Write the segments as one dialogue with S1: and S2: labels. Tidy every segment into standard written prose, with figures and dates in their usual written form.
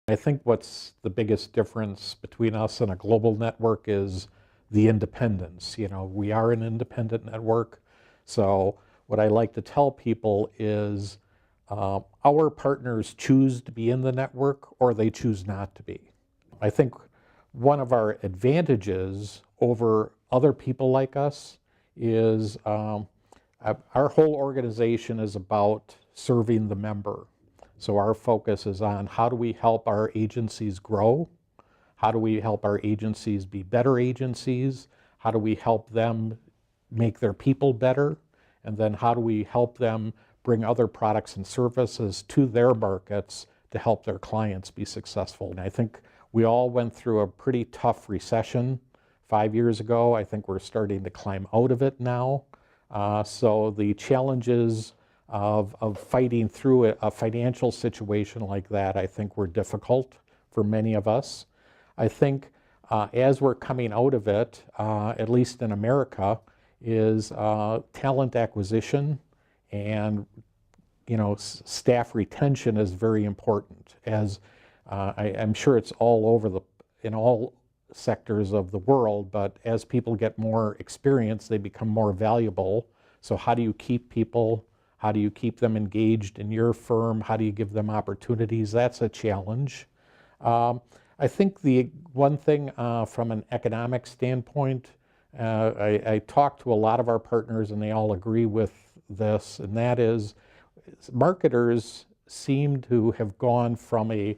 S1: I think what's the biggest difference between us and a global network is the independence. You know, we are an independent network. So what I like to tell people is our partners choose to be in the network or they choose not to be. I think one of our advantages over other people like us is our whole organization is about serving the member. So our focus is on how do we help our agencies grow? How do we help our agencies be better agencies? How do we help them make their people better? And then how do we help them bring other products and services to their markets to help their clients be successful? And I think we all went through a pretty tough recession 5 years ago. I think we're starting to climb out of it now. So the challenges of fighting through a financial situation like that, I think were difficult for many of us. I think as we're coming out of it, at least in America, is talent acquisition and staff retention is very important. As I'm sure it's all over in all sectors of the world, but as people get more experience, they become more valuable. So how do you keep people? How do you keep them engaged in your firm? How do you give them opportunities? That's a challenge. I think the one thing from an economic standpoint, I talked to a lot of our partners and they all agree with this, and that is marketers seem to have gone from a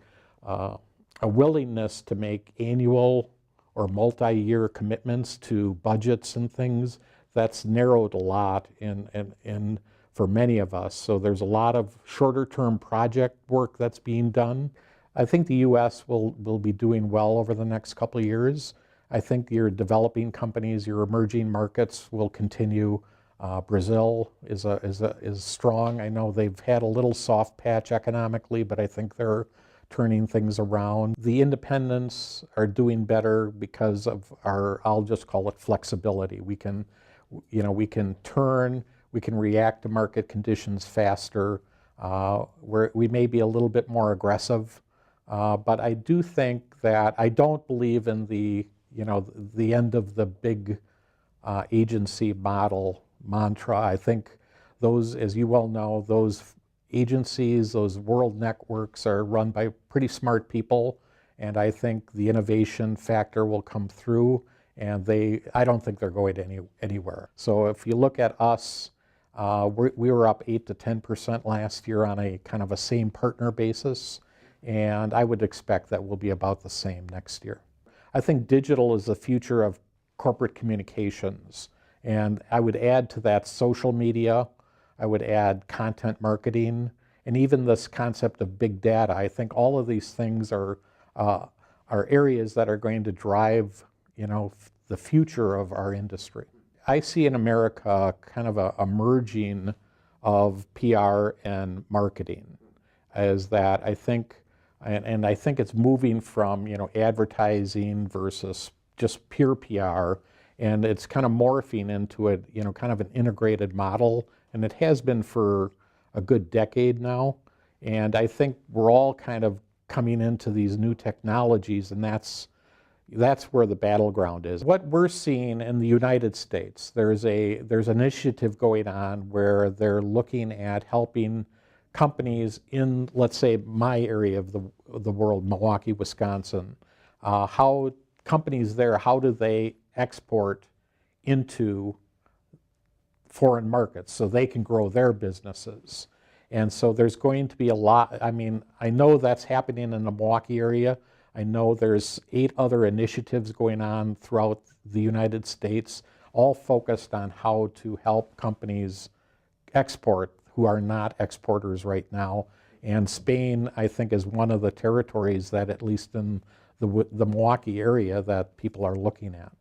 S1: willingness to make annual or multi-year commitments to budgets and things. That's narrowed a lot in for many of us. So there's a lot of shorter term project work that's being done. I think the US will be doing well over the next couple of years. I think your developing companies, your emerging markets will continue. Brazil is strong. I know they've had a little soft patch economically, but I think they're turning things around. The independents are doing better because of our, I'll just call it flexibility. We can turn, we can react to market conditions faster. We may be a little bit more aggressive, but I do think that I don't believe in the end of the big agency model mantra. I think those, as you well know, those agencies, those world networks are run by pretty smart people, and I think the innovation factor will come through, and I don't think they're going anywhere. So if you look at us, we were up 8 to 10% last year on a kind of a same partner basis, and I would expect that will be about the same next year. I think digital is the future of corporate communications, and I would add to that social media, I would add content marketing, and even this concept of big data. I think all of these things are areas that are going to drive the future of our industry. I see in America kind of a merging of PR and marketing, as that I think, and I think it's moving from advertising versus just pure PR, and it's kind of morphing into a kind of an integrated model, and it has been for a good decade now. And I think we're all kind of coming into these new technologies, and that's where the battleground is. What we're seeing in the United States, there's an initiative going on where they're looking at helping companies in, let's say, my area of the world, Milwaukee, Wisconsin, how companies there, how do they export into foreign markets so they can grow their businesses. And so there's going to be a lot. I mean, I know that's happening in the Milwaukee area. I know there's 8 other initiatives going on throughout the United States, all focused on how to help companies export who are not exporters right now. And Spain, I think, is one of the territories that, at least in the Milwaukee area, that people are looking at.